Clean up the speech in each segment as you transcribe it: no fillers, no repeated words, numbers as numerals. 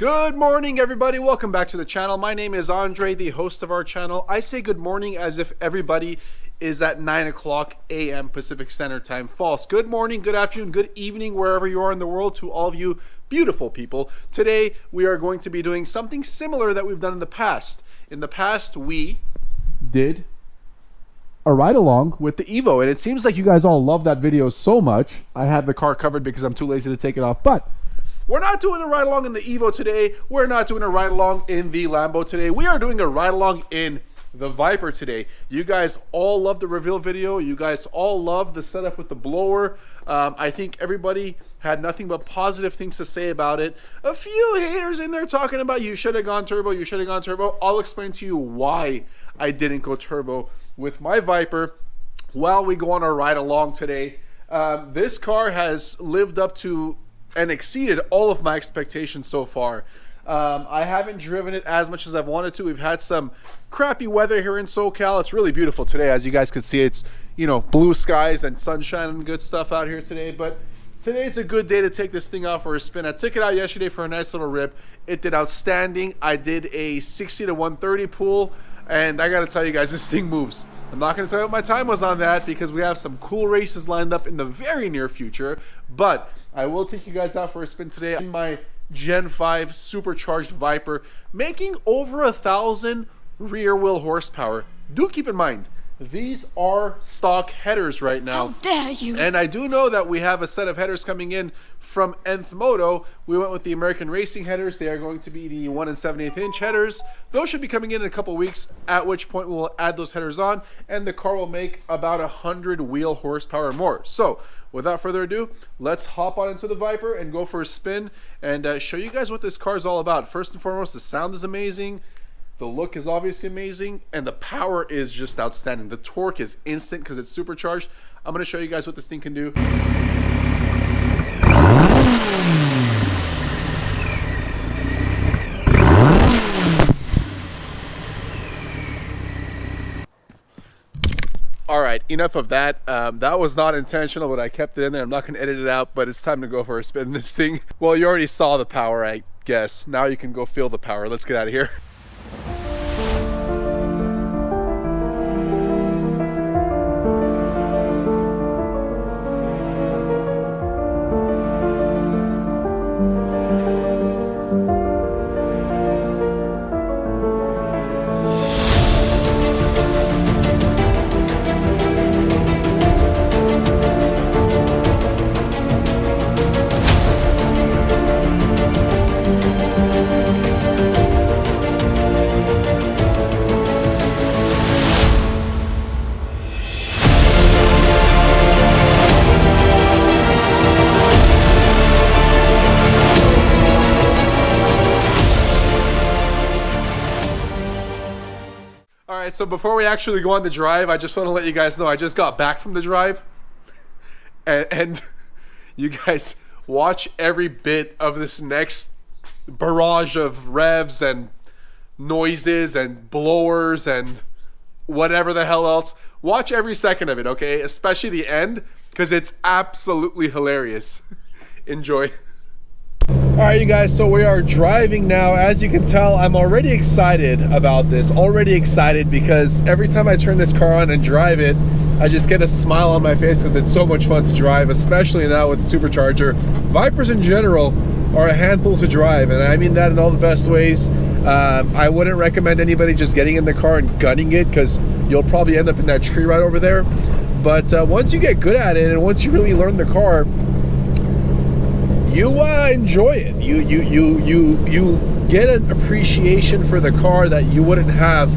Good morning, everybody. Welcome back to the channel. My name is Andre, the host of our channel. I say good morning as if everybody is at 9 o'clock a.m. Pacific Standard Time. False. Good morning, good afternoon, good evening, wherever you are in the world, to all of you beautiful people. Today, we are going to be doing something similar that we've done in the past. In the past, we did a ride along with the Evo, and it seems like you guys all love that video so much. I have the car covered because I'm too lazy to take it off, but we're not doing a ride along in the Evo today. We're not doing a ride along in the Lambo today. We are doing a ride along in the Viper today. You guys all love the reveal video. You guys all love the setup with the blower. I think everybody had nothing but positive things to say about it. A few haters in there talking about you should have gone turbo, you should have gone turbo. I'll explain to you why I didn't go turbo with my Viper while we go on our ride along today. This car has lived up to and exceeded all of my expectations so far. I haven't driven it as much as I've wanted to. We've had some crappy weather here in SoCal. It's really beautiful today. As you guys can see, it's, you know, blue skies and sunshine and good stuff out here today. But today's a good day to take this thing out for a spin. I took it out yesterday for a nice little rip. It did outstanding. I did a 60 to 130 pull, and I got to tell you guys, this thing moves. I'm not going to tell you what my time was on that because we have some cool races lined up in the very near future. But I will take you guys out for a spin today in my Gen 5 supercharged Viper, making over 1,000 rear wheel horsepower. Do keep in mind, these are stock headers right now. How dare you! And I do know that we have a set of headers coming in from Nth Moto. We went with the American Racing headers. They are going to be the 1 7/8 inch headers. Those should be coming in a couple weeks, at which point we'll add those headers on, and the car will make about 100 wheel horsepower more. So without further ado, let's hop on into the Viper and go for a spin and show you guys what this car is all about. First and foremost, the sound is amazing. The look is obviously amazing, and the power is just outstanding. The torque is instant because it's supercharged. I'm going to show you guys what this thing can do. All right, enough of that. That was not intentional, but I kept it in there. I'm not going to edit it out, but it's time to go for a spin in this thing. Well, you already saw the power, I guess. Now you can go feel the power. Let's get out of here. Alright, so before we actually go on the drive, I just want to let you guys know I just got back from the drive. And you guys watch every bit of this next barrage of revs and noises and blowers and whatever the hell else. Watch every second of it, okay? Especially the end, because it's absolutely hilarious. Enjoy. Alright, you guys, so we are driving now. As you can tell, I'm already excited about this. Already excited because every time I turn this car on and drive it, I just get a smile on my face because it's so much fun to drive, especially now with the Supercharger. Vipers in general are a handful to drive, and I mean that in all the best ways. I wouldn't recommend anybody just getting in the car and gunning it because you'll probably end up in that tree right over there. But once you get good at it and once you really learn the car, you enjoy it. You get an appreciation for the car that you wouldn't have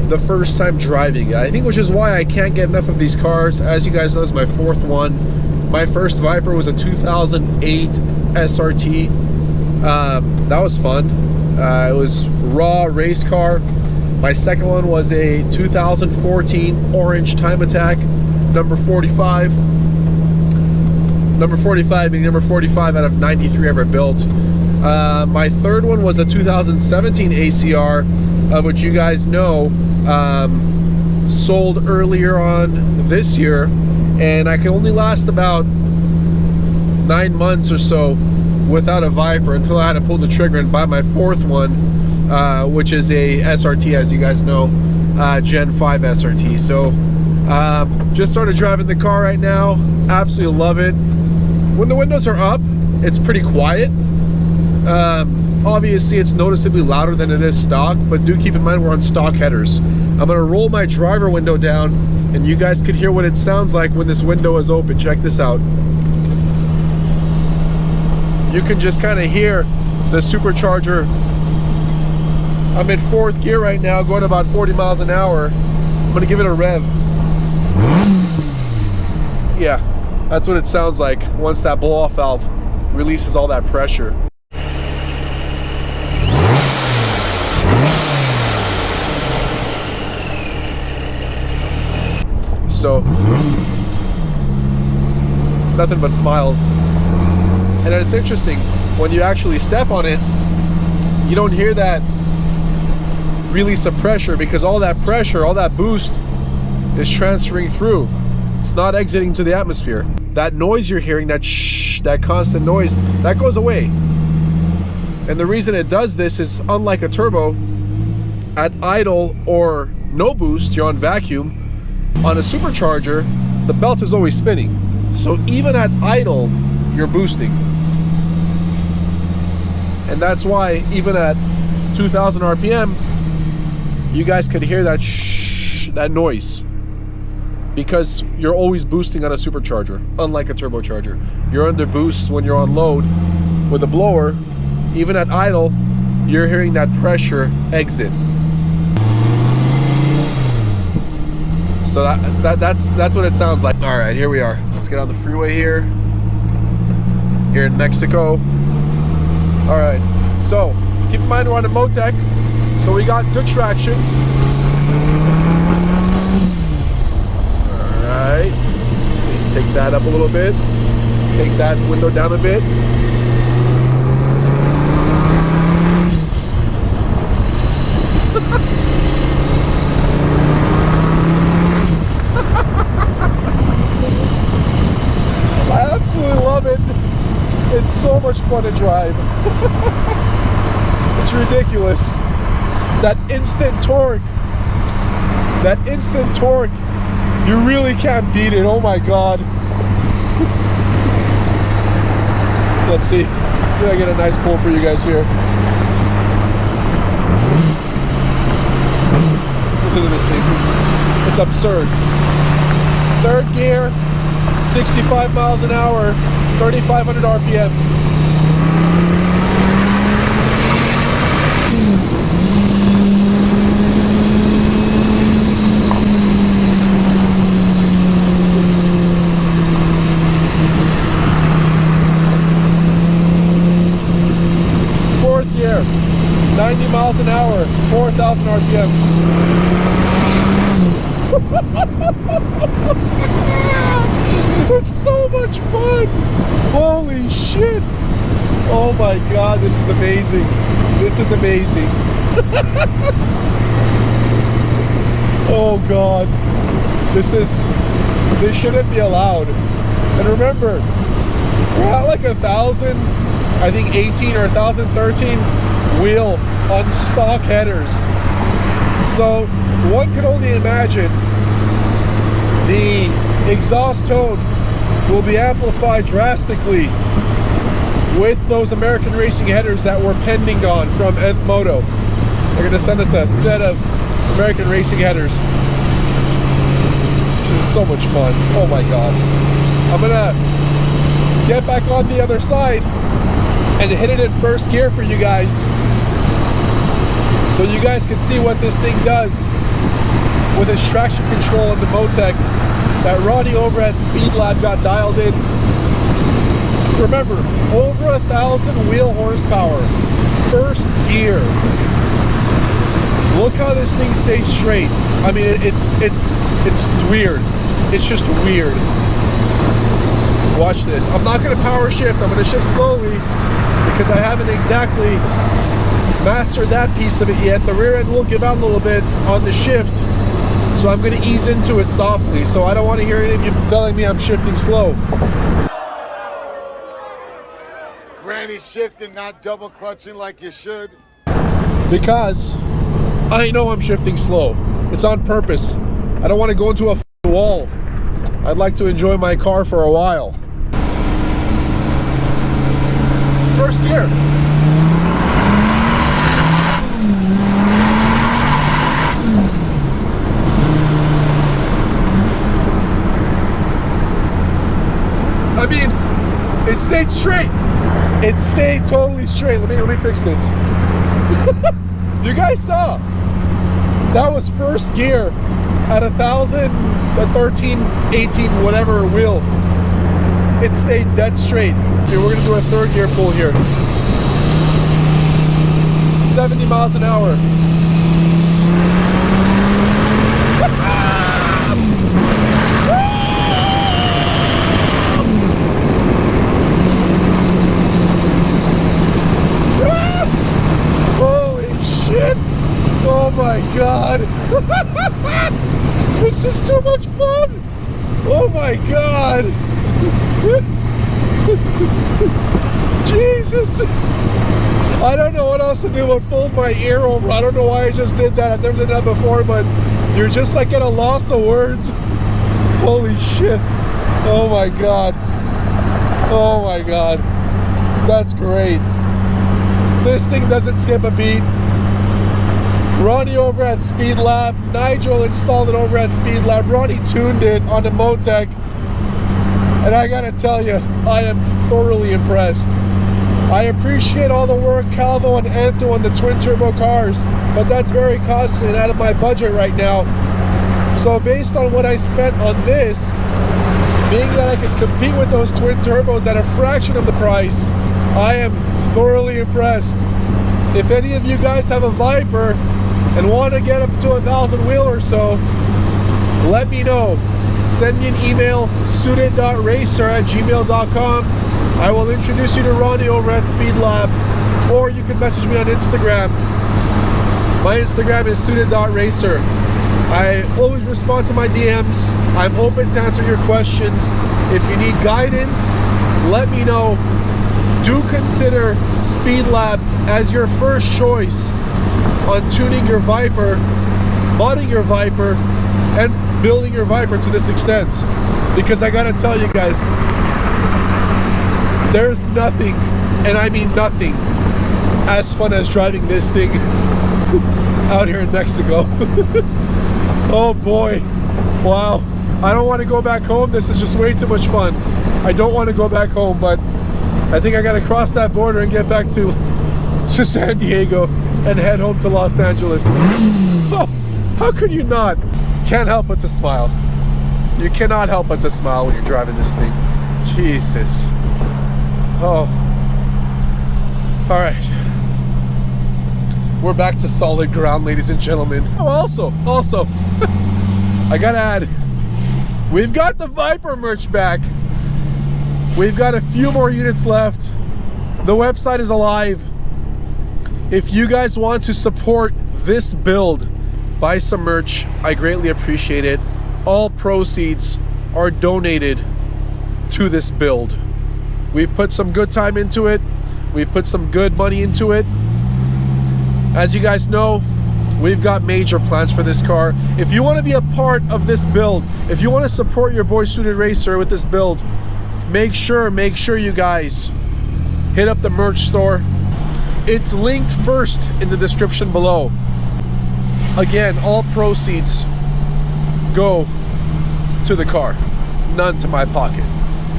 the first time driving it. I think, which is why I can't get enough of these cars. As you guys know, this is my fourth one. My first Viper was a 2008 SRT. That was fun. It was raw race car. My second one was a 2014 orange Time Attack, number 45. Number 45 being number 45 out of 93 ever built. My third one was a 2017 ACR, of which you guys know sold earlier on this year, and I can only last about 9 months or so without a VIPER until I had to pull the trigger and buy my fourth one, which is a SRT, as you guys know, Gen 5 SRT. So just started driving the car right now. Absolutely love it. When the windows are up, it's pretty quiet. Obviously it's noticeably louder than it is stock, but do keep in mind we're on stock headers. I'm gonna roll my driver window down and you guys could hear what it sounds like when this window is open. Check this out. You can just kind of hear the supercharger. I'm in fourth gear right now, going about 40 miles an hour. I'm gonna give it a rev. Yeah, that's what it sounds like once that blow-off valve releases all that pressure. So, nothing but smiles. And it's interesting, when you actually step on it, you don't hear that release of pressure because all that pressure, all that boost is transferring through. It's not exiting to the atmosphere. That noise you're hearing, that shh, that constant noise, that goes away. And the reason it does this is, unlike a turbo, at idle or no boost, you're on vacuum. On a supercharger, the belt is always spinning. So even at idle, you're boosting. And that's why even at 2,000 RPM, you guys could hear that shh, that noise. Because you're always boosting on a supercharger, unlike a turbocharger. You're under boost when you're on load. With a blower, even at idle, you're hearing that pressure exit. So that's what it sounds like. All right, here we are. Let's get on the freeway here in Mexico. All right, so keep in mind we're on a Motec, so we got good traction. All right, take that up a little bit. Take that window down a bit. It's so much fun to drive. It's ridiculous. That instant torque. You really can't beat it. Oh my God. Let's see. See if I get a nice pull for you guys here. Listen to this thing. It's absurd. Third gear, 65 miles an hour. 3,500 RPM. Fourth gear, 90 miles an hour, 4,000 RPM. It's so much fun! Holy shit! Oh my God, this is amazing. This is amazing. Oh God. This shouldn't be allowed. And remember, we're at like 1,000, I think 18 or 1,013 wheel on stock headers. So one can only imagine the exhaust tone will be amplified drastically with those American racing headers that we're pending on from Nth Moto. They're going to send us a set of American racing headers. This is so much fun. Oh my God. I'm going to get back on the other side and hit it in first gear for you guys, so you guys can see what this thing does with its traction control in the Motec that Ronnie over at Speed Lab got dialed in. Remember, over 1,000 wheel horsepower, first gear. Look how this thing stays straight. I mean, it's weird. It's just weird. Watch this. I'm not going to power shift. I'm going to shift slowly because I haven't exactly mastered that piece of it yet. The rear end will give out a little bit on the shift, so I'm going to ease into it softly. So I don't want to hear any of you telling me I'm shifting slow. Great. tranny shifting, not double clutching like you should? Because I know I'm shifting slow. It's on purpose. I don't want to go into a wall. I'd like to enjoy my car for a while. First gear. I mean, it stayed straight. It stayed totally straight. Let me fix this. You guys saw. That was first gear at 1,013, 18, whatever wheel. It stayed dead straight. Okay, we're gonna do a third gear pull here. 70 miles an hour. Oh my God. This is too much fun. Oh my God. Jesus. I don't know what else to do but fold my ear over. I don't know why I just did that. I've never done that before, but you're just like at a loss of words. Holy shit. Oh my God. Oh my God. That's great. This thing doesn't skip a beat. Ronnie over at Speed Lab, Nigel installed it over at Speed Lab, Ronnie tuned it on the Motec, and I gotta tell you, I am thoroughly impressed. I appreciate all the work Calvo and Anto on the twin turbo cars, but that's very costly and out of my budget right now. So based on what I spent on this, being that I can compete with those twin turbos at a fraction of the price, I am thoroughly impressed. If any of you guys have a Viper and want to get up to 1,000 wheel or so, let me know. Send me an email, suited.racer@gmail.com. I will introduce you to Ronnie over at Speed Lab, or you can message me on Instagram. My Instagram is suited.racer. I always respond to my DMs. I'm open to answer your questions. If you need guidance, let me know. Do consider Speed Lab as your first choice on tuning your Viper, modding your Viper, and building your Viper to this extent. Because I gotta tell you guys, there's nothing, and I mean nothing, as fun as driving this thing out here in Mexico. Oh boy, wow. I don't want to go back home. This is just way too much fun. I don't want to go back home, but I think I gotta cross that border and get back to San Diego and head home to Los Angeles. Oh, how could you not? Can't help but to smile. You cannot help but to smile when you're driving this thing. Jesus. Oh. All right. We're back to solid ground, ladies and gentlemen. Oh, also, I gotta add, we've got the Viper merch back. We've got a few more units left. The website is alive. If you guys want to support this build, buy some merch. I greatly appreciate it. All proceeds are donated to this build. We've put some good time into it. We've put some good money into it. As you guys know, we've got major plans for this car. If you want to be a part of this build, if you want to support your boy Suited Racer with this build, make sure you guys hit up the merch store. It's linked first in the description below. Again, all proceeds go to the car, none to my pocket.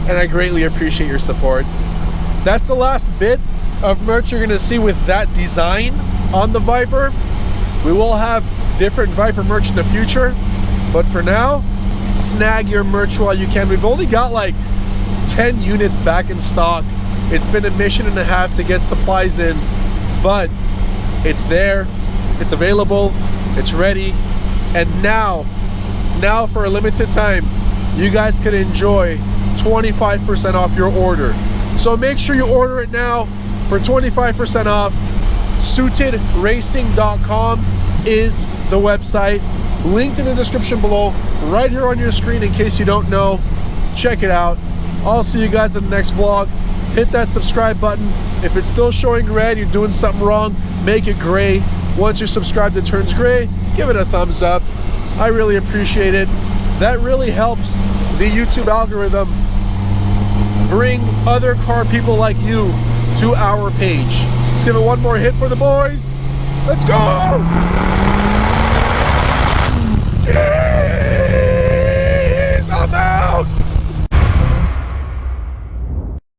And I greatly appreciate your support. That's the last bit of merch you're gonna see with that design on the Viper. We will have different Viper merch in the future, but for now, snag your merch while you can. We've only got like 10 units back in stock. It's been a mission and a half to get supplies in, but it's there, it's available, it's ready, and now for a limited time, you guys can enjoy 25% off your order. So make sure you order it now for 25% off. SuitedRacing.com is the website, linked in the description below, right here on your screen in case you don't know. Check it out. I'll see you guys in the next vlog. hit that subscribe button. If it's still showing red, you're doing something wrong, make it gray. Once you're subscribed, it turns gray. Give it a thumbs up. I really appreciate it. That really helps the YouTube algorithm bring other car people like you to our page. Let's give it one more hit for the boys. Let's go! Yeah!